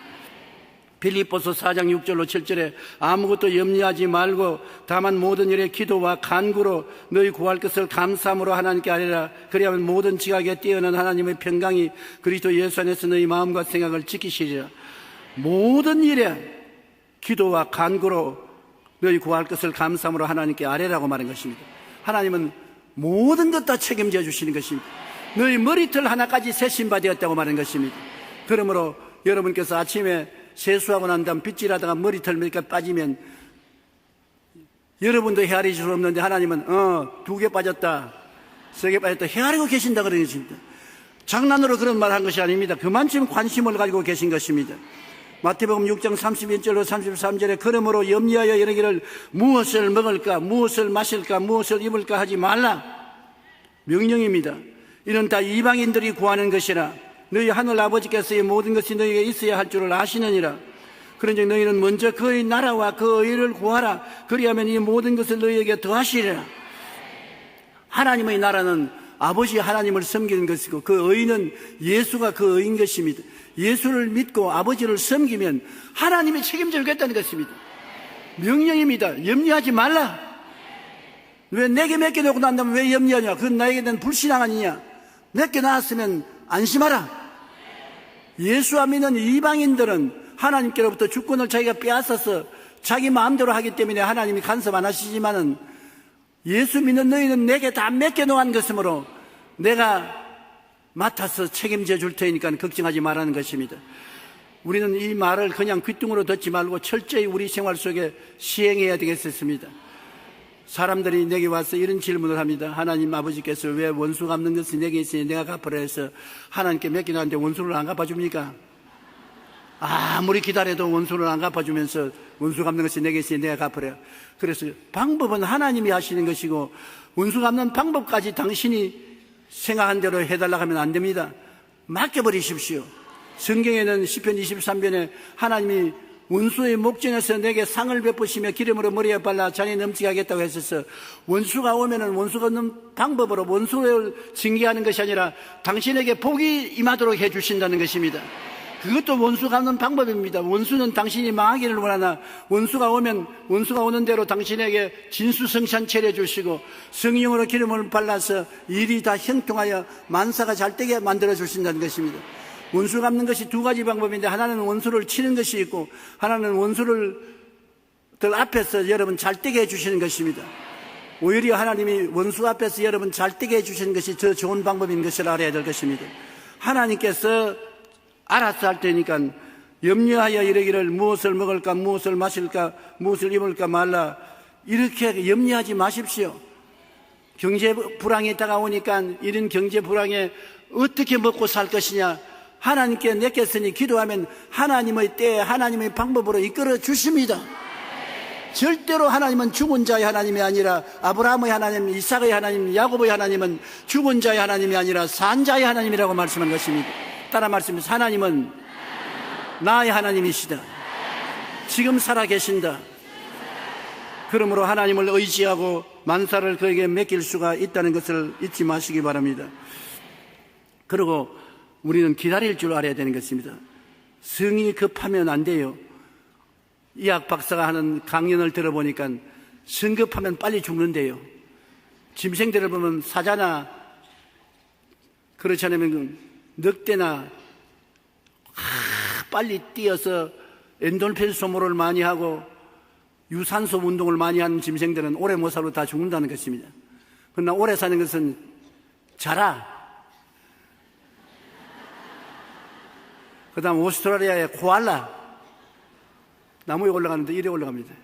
빌립보서 4장 6절로 7절에 아무것도 염려하지 말고 다만 모든 일에 기도와 간구로 너희 구할 것을 감사함으로 하나님께 아뢰라. 그리하면 모든 지각에 뛰어난 하나님의 평강이 그리스도 예수 안에서 너희 마음과 생각을 지키시리라. 모든 일에 기도와 간구로 너희 구할 것을 감사함으로 하나님께 아뢰라고 말한 것입니다. 하나님은 모든 것 다 책임져 주시는 것입니다. 너희 머리털 하나까지 세심받았다고 말한 것입니다. 그러므로 여러분께서 아침에 세수하고 난 다음 빗질하다가 머리털 몇 개 빠지면 여러분도 헤아릴 수 없는데 하나님은 2개 빠졌다, 3개 빠졌다 헤아리고 계신다 그런 것입니다. 장난으로 그런 말 한 것이 아닙니다. 그만큼 관심을 가지고 계신 것입니다. 마태복음 6장 31절로 33절에 그러므로 염려하여 이르기를 무엇을 먹을까, 무엇을 마실까, 무엇을 입을까 하지 말라. 명령입니다. 이는 다 이방인들이 구하는 것이라. 너희 하늘 아버지께서 이 모든 것이 너희에게 있어야 할 줄을 아시느니라. 그런즉 너희는 먼저 그의 나라와 그 의를 구하라. 그리하면 이 모든 것을 너희에게 더하시리라. 하나님의 나라는 아버지 하나님을 섬기는 것이고 그 의는 예수가 그 의인 것입니다. 예수를 믿고 아버지를 섬기면 하나님이 책임져 주겠다는 것입니다. 명령입니다. 염려하지 말라. 왜 내게 몇 개 놓고 난다면 왜 염려하냐? 그건 나에게 대한 불신앙 아니냐? 몇 개 나왔으면 안심하라. 예수 안 믿는 이방인들은 하나님께로부터 주권을 자기가 빼앗아서 자기 마음대로 하기 때문에 하나님이 간섭 안 하시지만은 예수 믿는 너희는 내게 다 몇 개 놓은 것이므로 내가 맡아서 책임져 줄 테니까 걱정하지 말라는 것입니다. 우리는 이 말을 그냥 귓등으로 듣지 말고 철저히 우리 생활 속에 시행해야 되겠습니다. 사람들이 내게 와서 이런 질문을 합니다. 하나님 아버지께서 왜 원수 갚는 것이 내게 있으니 내가 갚으라 해서 하나님께 몇 개 나왔는데 원수를 안 갚아줍니까? 아무리 기다려도 원수를 안 갚아주면서 원수 갚는 것이 내게 있으니 내가 갚으라. 그래서 방법은 하나님이 하시는 것이고 원수 갚는 방법까지 당신이 생각한 대로 해달라고 하면 안 됩니다. 맡겨버리십시오. 성경에는 시편 23편에 하나님이 원수의 목전에서 내게 상을 베푸시며 기름으로 머리에 발라 잔이 넘치게 하겠다고 했어서 원수가 오면은 원수가 없는 방법으로 원수를 징계하는 것이 아니라 당신에게 복이 임하도록 해주신다는 것입니다. 그것도 원수가 없는 방법입니다. 원수는 당신이 망하기를 원하나 원수가 오면 원수가 오는 대로 당신에게 진수성찬 차려주시고 성령으로 기름을 발라서 일이 다 형통하여 만사가 잘되게 만들어 주신다는 것입니다. 원수 갚는 것이 두 가지 방법인데 하나는 원수를 치는 것이 있고 하나는 원수를 들 앞에서 여러분 잘되게 해주시는 것입니다. 오히려 하나님이 원수 앞에서 여러분 잘되게 해주시는 것이 더 좋은 방법인 것을 알아야 될 것입니다. 하나님께서 알아서 할 테니까 염려하여 이르기를 무엇을 먹을까, 무엇을 마실까, 무엇을 입을까 말라. 이렇게 염려하지 마십시오. 경제 불황이 다가오니까 이런 경제 불황에 어떻게 먹고 살 것이냐 하나님께 내겠으니 기도하면 하나님의 때에 하나님의 방법으로 이끌어 주십니다. 절대로 하나님은 죽은 자의 하나님이 아니라 아브라함의 하나님, 이삭의 하나님, 야곱의 하나님은 죽은 자의 하나님이 아니라 산 자의 하나님이라고 말씀한 것입니다. 따라 말씀하십시오. 하나님은 나의 하나님이시다. 지금 살아계신다. 그러므로 하나님을 의지하고 만사를 그에게 맡길 수가 있다는 것을 잊지 마시기 바랍니다. 그리고 우리는 기다릴 줄 알아야 되는 것입니다. 성이 급하면 안 돼요. 의학 박사가 하는 강연을 들어보니까 성급하면 빨리 죽는데요. 짐승들을 보면 사자나 그렇지 않으면 늑대나 빨리 뛰어서 엔돌핀 소모를 많이 하고 유산소 운동을 많이 하는 짐승들은 오래 못 살고 다 죽는다는 것입니다. 그러나 오래 사는 것은 자라. 그 다음 오스트라리아의 코알라. 나무에 올라가는데 이래 올라갑니다.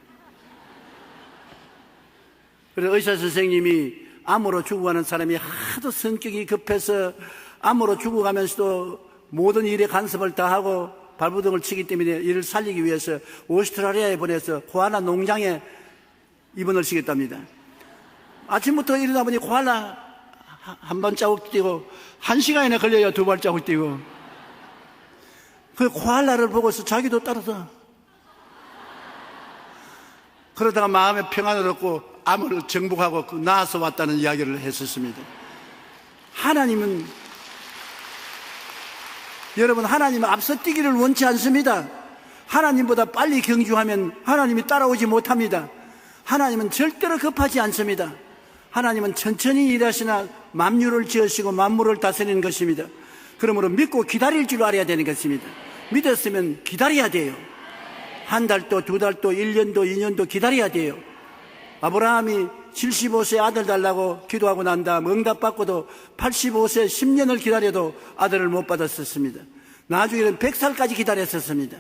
그래서 의사 선생님이 암으로 죽어가는 사람이 하도 성격이 급해서 암으로 죽어가면서도 모든 일에 간섭을 다 하고 발부둥을 치기 때문에 이를 살리기 위해서 오스트라리아에 보내서 코알라 농장에 입원을 시켰답니다. 아침부터 일어나 보니 코알라 한 발자국 뛰고 1시간이나 걸려요. 2발자국 뛰고. 그 코알라를 보고서 자기도 따라서 그러다가 마음에 평안을 얻고 암을 정복하고 나아서 왔다는 이야기를 했었습니다. 하나님은 여러분 하나님은 앞서 뛰기를 원치 않습니다. 하나님보다 빨리 경주하면 하나님이 따라오지 못합니다. 하나님은 절대로 급하지 않습니다. 하나님은 천천히 일하시나 만유를 지으시고 만물을 다스리는 것입니다. 그러므로 믿고 기다릴 줄 알아야 되는 것입니다. 믿었으면 기다려야 돼요. 한 달도, 2달도, 1년도, 2년도 기다려야 돼요. 아브라함이 75세 아들 달라고 기도하고 난 다음 응답받고도 85세 10년을 기다려도 아들을 못 받았었습니다. 나중에는 100살까지 기다렸었습니다.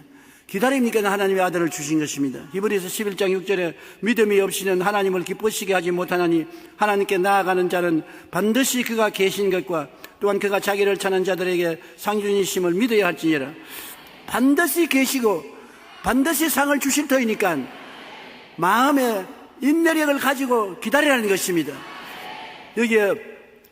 기다림이니까 하나님의 아들을 주신 것입니다. 히브리서 11장 6절에 믿음이 없이는 하나님을 기쁘시게 하지 못하나니 하나님께 나아가는 자는 반드시 그가 계신 것과 또한 그가 자기를 찾는 자들에게 상준이심을 믿어야 할지니라. 반드시 계시고 반드시 상을 주실 터이니까 마음의 인내력을 가지고 기다리라는 것입니다. 여기에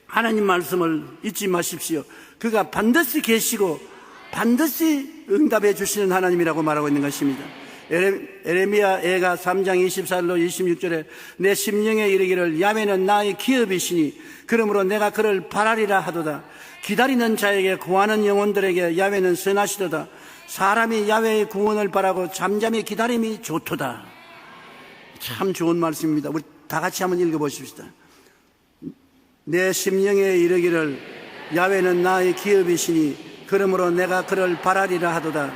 하나님 말씀을 잊지 마십시오. 그가 반드시 계시고 반드시 응답해 주시는 하나님이라고 말하고 있는 것입니다. 에레미야 애가 3장 24절로 26절에 내 심령에 이르기를 야훼는 나의 기업이시니 그러므로 내가 그를 바라리라 하도다. 기다리는 자에게 구하는 영혼들에게 야훼는 선하시도다. 사람이 야훼의 구원을 바라고 잠잠히 기다림이 좋도다. 참 좋은 말씀입니다. 우리 다 같이 한번 읽어보십시다. 내 심령에 이르기를 야훼는 나의 기업이시니 그러므로 내가 그를 바라리라 하도다.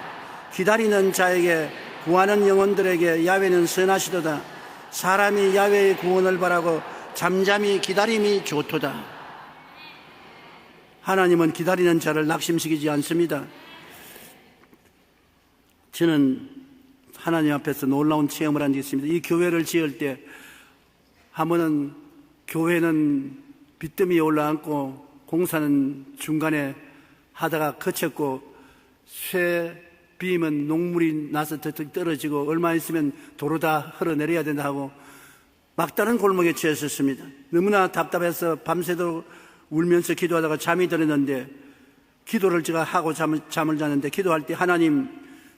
기다리는 자에게 구하는 영혼들에게 야훼는 선하시도다. 사람이 야훼의 구원을 바라고 잠잠히 기다림이 좋도다. 하나님은 기다리는 자를 낙심시키지 않습니다. 저는 하나님 앞에서 놀라운 체험을 한 적이 있습니다. 이 교회를 지을 때 한 번은 교회는 빚더미에 올라앉고 공사는 중간에 하다가 그쳤고 쇠 비면 녹물이 나서 떨어지고 얼마 있으면 도로 다 흘러내려야 된다 하고 막다른 골목에 처했었습니다. 너무나 답답해서 밤새도록 울면서 기도하다가 잠이 들었는데 기도를 제가 하고 잠을 자는데 기도할 때 하나님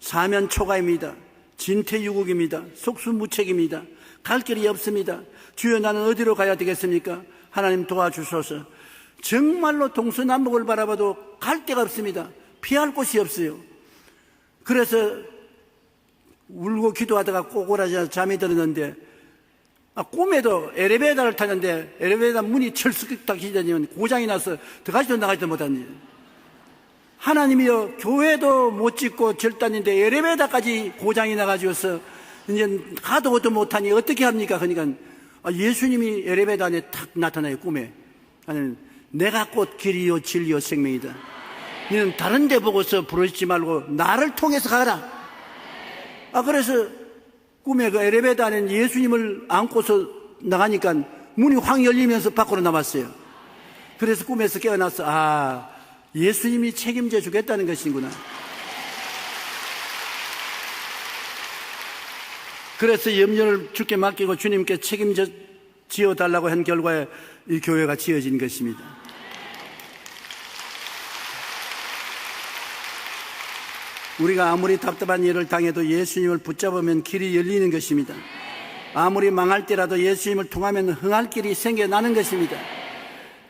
사면 초가입니다. 진퇴유국입니다. 속수무책입니다. 갈 길이 없습니다. 주여 나는 어디로 가야 되겠습니까? 하나님 도와주소서. 정말로 동서남북을 바라봐도 갈 데가 없습니다. 피할 곳이 없어요. 그래서 울고 기도하다가 꼬꾸라져 잠이 들었는데 꿈에도 엘리베이터를 타는데 엘리베이터 문이 철썩 기다리면 고장이 나서 들어가지도 나가지도 못합니다. 하나님이여 교회도 못 짓고 절단인데 엘리베이터까지 고장이 나가지고서 이제 가도 것도 못하니 어떻게 합니까? 그러니까 예수님이 엘리베이터 안에 탁 나타나요. 꿈에. 하나님 내가 곧 길이요 진리요 생명이다. 너는 다른 데 보고서 부르짖지 말고 나를 통해서 가라. 그래서 꿈에 그 엘리베이터 안에 예수님을 안고서 나가니까 문이 확 열리면서 밖으로 나왔어요. 그래서 꿈에서 깨어나서 예수님이 책임져 주겠다는 것이구나. 그래서 염려를 주께 맡기고 주님께 책임져 지어달라고 한 결과에 이 교회가 지어진 것입니다. 우리가 아무리 답답한 일을 당해도 예수님을 붙잡으면 길이 열리는 것입니다. 아무리 망할 때라도 예수님을 통하면 흥할 길이 생겨나는 것입니다.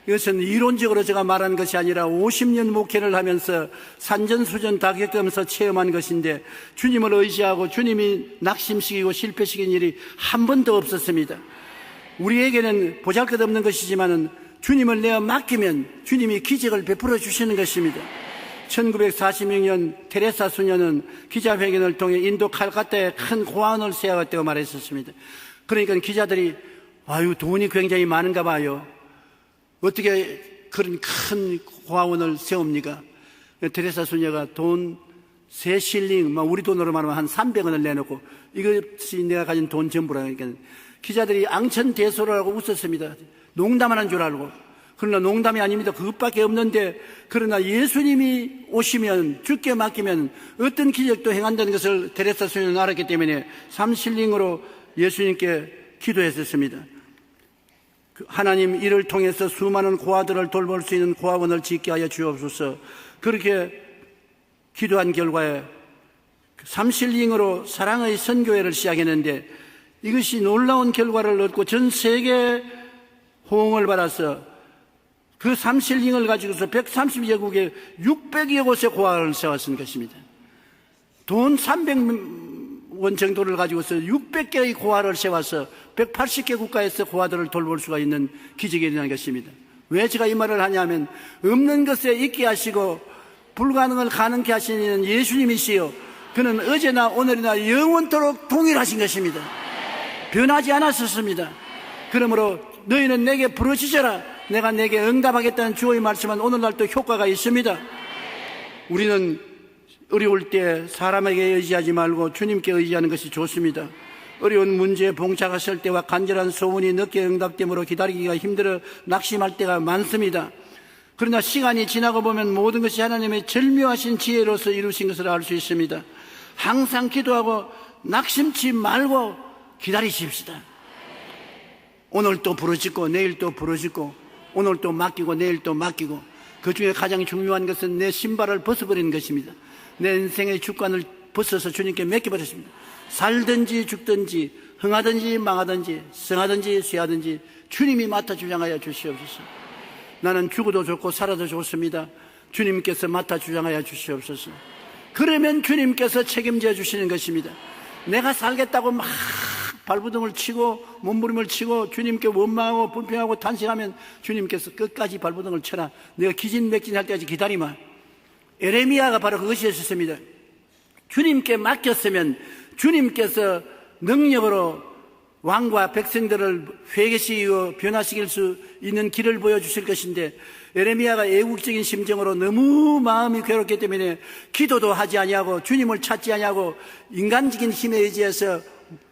이것은 이론적으로 제가 말한 것이 아니라 50년 목회를 하면서 산전수전 다 겪으면서 체험한 것인데 주님을 의지하고 주님이 낙심시키고 실패시킨 일이 한 번도 없었습니다. 우리에게는 보잘것없는 것이지만 주님을 내어 맡기면 주님이 기적을 베풀어 주시는 것입니다. 1946년 테레사 수녀는 기자회견을 통해 인도 칼카타에 큰 고아원을 세웠다고 말했었습니다. 그러니까 기자들이 돈이 굉장히 많은가 봐요. 어떻게 그런 큰 고아원을 세웁니까? 테레사 수녀가 돈 3실링, 우리 돈으로 말하면 한 300원을 내놓고 이것이 내가 가진 돈 전부라니까 기자들이 앙천대소를 하고 웃었습니다. 농담하는 줄 알고. 그러나 농담이 아닙니다. 그것밖에 없는데 그러나 예수님이 오시면 주께 맡기면 어떤 기적도 행한다는 것을 테레사 수녀는 알았기 때문에 3실링으로 예수님께 기도했었습니다. 하나님 이를 통해서 수많은 고아들을 돌볼 수 있는 고아원을 짓게 하여 주옵소서. 그렇게 기도한 결과에 3실링으로 사랑의 선교회를 시작했는데 이것이 놀라운 결과를 얻고 전 세계 호응을 받아서 그 3실링을 가지고서 130여국에 600여 곳의 고아원을 세웠던 것입니다. 돈 300원 정도를 가지고서 600개의 고아를 세워서 180개 국가에서 고아들을 돌볼 수가 있는 기적이 일어난 것입니다. 왜 제가 이 말을 하냐면 없는 것에 있게 하시고 불가능을 가능케 하시는 예수님이시요 그는 어제나 오늘이나 영원토록 동일하신 것입니다. 변하지 않았었습니다. 그러므로 너희는 내게 부르짖어라 내가 내게 응답하겠다는 주의 말씀은 오늘날도 효과가 있습니다. 우리는 어려울 때 사람에게 의지하지 말고 주님께 의지하는 것이 좋습니다. 어려운 문제에 봉착하실 때와 간절한 소원이 늦게 응답됨으로 기다리기가 힘들어 낙심할 때가 많습니다. 그러나 시간이 지나고 보면 모든 것이 하나님의 절묘하신 지혜로서 이루신 것을 알 수 있습니다. 항상 기도하고 낙심치 말고 기다리십시다. 오늘 또 부르짖고 내일 또 부르짖고 오늘 또 맡기고 내일 또 맡기고, 그 중에 가장 중요한 것은 내 신발을 벗어버리는 것입니다. 내 인생의 주권을 벗어서 주님께 맡겨버렸습니다. 살든지 죽든지 흥하든지 망하든지 성하든지 쇠하든지 주님이 맡아 주장하여 주시옵소서. 나는 죽어도 좋고 살아도 좋습니다. 주님께서 맡아 주장하여 주시옵소서. 그러면 주님께서 책임져 주시는 것입니다. 내가 살겠다고 막 발부둥을 치고 몸부림을 치고 주님께 원망하고 불평하고 탄식하면 주님께서 끝까지 발부둥을 쳐라. 내가 기진맥진할 때까지 기다리마. 에레미야가 바로 그것이었습니다. 주님께 맡겼으면 주님께서 능력으로 왕과 백성들을 회개시키고 변화시킬 수 있는 길을 보여주실 것인데, 에레미야가 애국적인 심정으로 너무 마음이 괴롭기 때문에 기도도 하지 아니하고 주님을 찾지 아니하고 인간적인 힘에 의지해서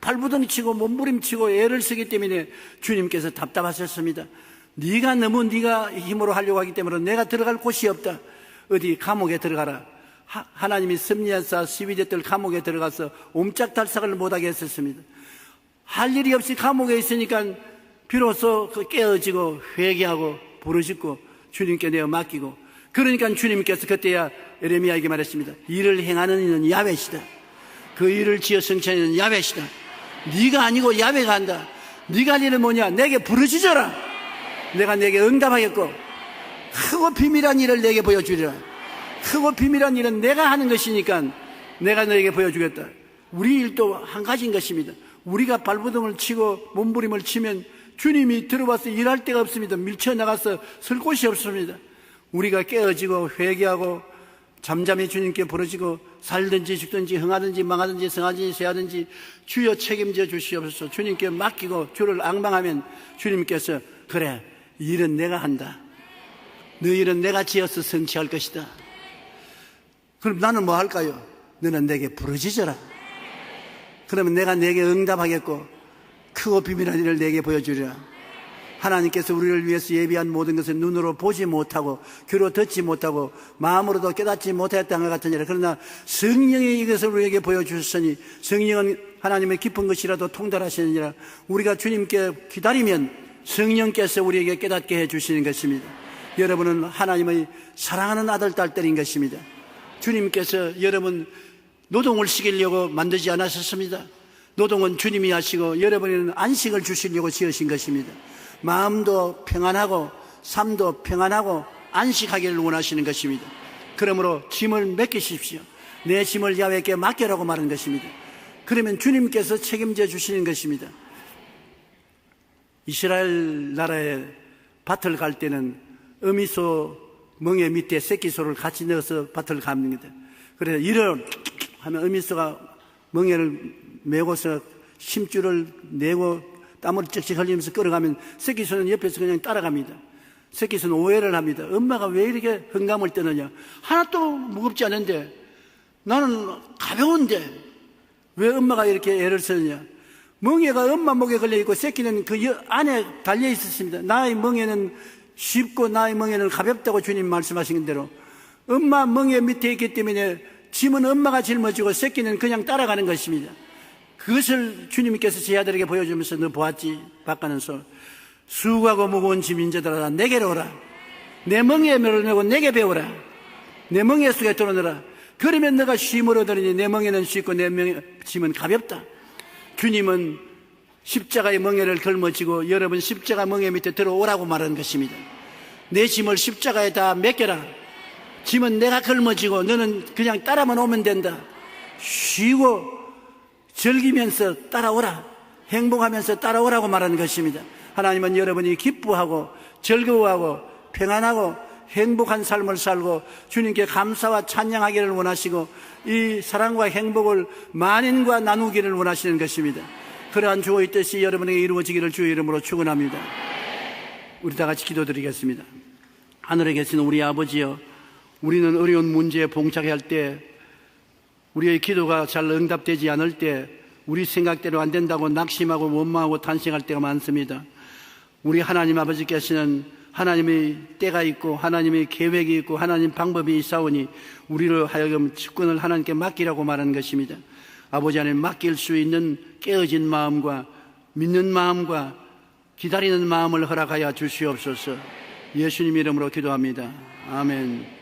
발부둥이 치고 몸부림치고 애를 쓰기 때문에 주님께서 답답하셨습니다. 네가 너무 네가 힘으로 하려고 하기 때문에 내가 들어갈 곳이 없다. 어디 감옥에 들어가라. 하나님이 섭리하사 시위대들 감옥에 들어가서 옴짝달싹을 못하게 했었습니다. 할 일이 없이 감옥에 있으니까 비로소 깨어지고 회개하고 부르짖고 주님께 내어 맡기고, 그러니까 주님께서 그때야 에레미야에게 말했습니다. 일을 행하는 이는 야훼시다. 그 일을 지어 성취하는 이는 야훼시다. 네가 아니고 야훼가 한다. 네가 할 일은 뭐냐? 내게 부르짖어라. 내가 내게 응답하겠고 크고 비밀한 일을 내게 보여주리라. 크고 비밀한 일은 내가 하는 것이니까 내가 너에게 보여주겠다. 우리 일도 한 가지인 것입니다. 우리가 발부둥을 치고 몸부림을 치면 주님이 들어와서 일할 데가 없습니다. 밀쳐나가서 설 곳이 없습니다. 우리가 깨어지고 회개하고 잠잠히 주님께 부르짖고 살든지 죽든지 흥하든지 망하든지 성하든지 쇠하든지 주여 책임져 주시옵소서. 주님께 맡기고 주를 앙망하면 주님께서 그래, 일은 내가 한다. 너 일은 내가 지어서 성취할 것이다. 그럼 나는 뭐 할까요? 너는 내게 부르짖어라. 그러면 내가 내게 응답하겠고 크고 비밀한 일을 내게 보여주리라. 하나님께서 우리를 위해서 예비한 모든 것을 눈으로 보지 못하고 귀로 듣지 못하고 마음으로도 깨닫지 못했던 것 같으니라. 그러나 성령이 이것을 우리에게 보여주셨으니 성령은 하나님의 깊은 것이라도 통달하시느니라. 우리가 주님께 기다리면 성령께서 우리에게 깨닫게 해주시는 것입니다. 여러분은 하나님의 사랑하는 아들, 딸들인 것입니다. 주님께서 여러분 노동을 시키려고 만들지 않으셨습니다. 노동은 주님이 하시고 여러분에게는 안식을 주시려고 지으신 것입니다. 마음도 평안하고 삶도 평안하고 안식하기를 원하시는 것입니다. 그러므로 짐을 맡기십시오. 내 짐을 야훼께 맡겨라고 말한 것입니다. 그러면 주님께서 책임져 주시는 것입니다. 이스라엘 나라에 밭을 갈 때는 어미소 멍에 밑에 새끼소를 같이 넣어서 밭을 갑니다. 그래서 이를 하면 어미소가 멍에를 메고서 심줄을 내고 땀을 쩍쩍 흘리면서 끌어가면 새끼소는 옆에서 그냥 따라갑니다. 새끼소는 오해를 합니다. 엄마가 왜 이렇게 헝감을 떠느냐? 하나도 무겁지 않은데 나는 가벼운데 왜 엄마가 이렇게 애를 쓰느냐? 멍에가 엄마 목에 걸려있고 새끼는 그 안에 달려 있었습니다. 나의 멍에는 쉽고 나의 멍에는 가볍다고 주님 말씀하신 대로 엄마 멍에 밑에 있기 때문에 짐은 엄마가 짊어지고 새끼는 그냥 따라가는 것입니다. 그것을 주님께서 제 아들에게 보여주면서 너 보았지? 바깥는 소 수고하고 무거운 짐 인자들아 내게로 오라. 내 멍에에 메고 내게 배우라. 내 멍에 속에 들어넣어라. 그러면 너가 쉼을 얻으니 내 멍에는 쉽고 내 짐은 가볍다. 주님은 십자가의 멍에를 걸머지고 여러분 십자가 멍에 밑에 들어오라고 말하는 것입니다. 내 짐을 십자가에 다 맡겨라. 짐은 내가 걸머지고 너는 그냥 따라만 오면 된다. 쉬고 즐기면서 따라오라. 행복하면서 따라오라고 말하는 것입니다. 하나님은 여러분이 기뻐하고 즐거워하고 평안하고 행복한 삶을 살고 주님께 감사와 찬양하기를 원하시고 이 사랑과 행복을 만인과 나누기를 원하시는 것입니다. 그러한 주의 뜻이 여러분에게 이루어지기를 주의 이름으로 축원합니다. 우리 다 같이 기도드리겠습니다. 하늘에 계신 우리 아버지여, 우리는 어려운 문제에 봉착할 때 우리의 기도가 잘 응답되지 않을 때 우리 생각대로 안 된다고 낙심하고 원망하고 탄식할 때가 많습니다. 우리 하나님 아버지께서는 하나님의 때가 있고 하나님의 계획이 있고 하나님 방법이 있사오니 우리를 하여금 주권을 하나님께 맡기라고 말하는 것입니다. 아버지 하나님, 맡길 수 있는 깨어진 마음과 믿는 마음과 기다리는 마음을 허락하여 주시옵소서. 예수님 이름으로 기도합니다. 아멘.